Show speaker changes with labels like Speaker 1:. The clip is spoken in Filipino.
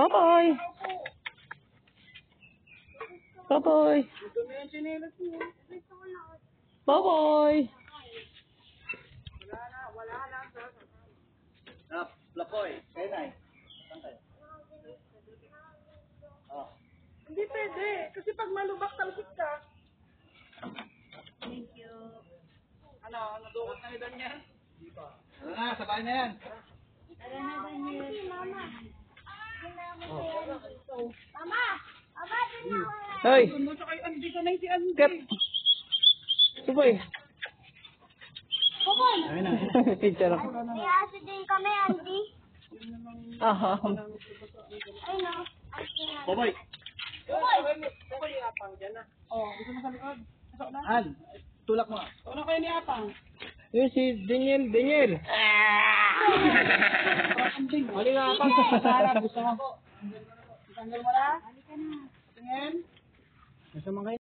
Speaker 1: Bye-bye. Bye-bye. Bye-bye.
Speaker 2: Lapoy. Kaya na eh.
Speaker 3: Hindi pwede. Kasi pag malubak, talsik ka.
Speaker 4: Thank you.
Speaker 3: Ano, nadukot na ni Daniel?
Speaker 2: Ano na, sabay na yan.
Speaker 4: Tara na, Daniel.
Speaker 5: Mama. Mama. Mama, din ako.
Speaker 1: Hoy.
Speaker 3: Ano siya kay Andy? Sanay si Andy.
Speaker 1: Kat. Suboy.
Speaker 5: Kukoy.
Speaker 2: Ayun na.
Speaker 1: Picture.
Speaker 5: May aso din kami, Andy.
Speaker 1: Aha.
Speaker 5: Ay, no.
Speaker 2: Boboy.
Speaker 3: Kukoy, apang dyan na. Oh, gusto mo sa likod? Pasok na.
Speaker 2: An, tulak mo.
Speaker 3: Ano kayo ni apang?
Speaker 1: Yun si Daniel. Daniel.
Speaker 3: Mali nga apang. Sarap, gusto mo. Tanggal mo na? Tingin.
Speaker 2: Nasa mga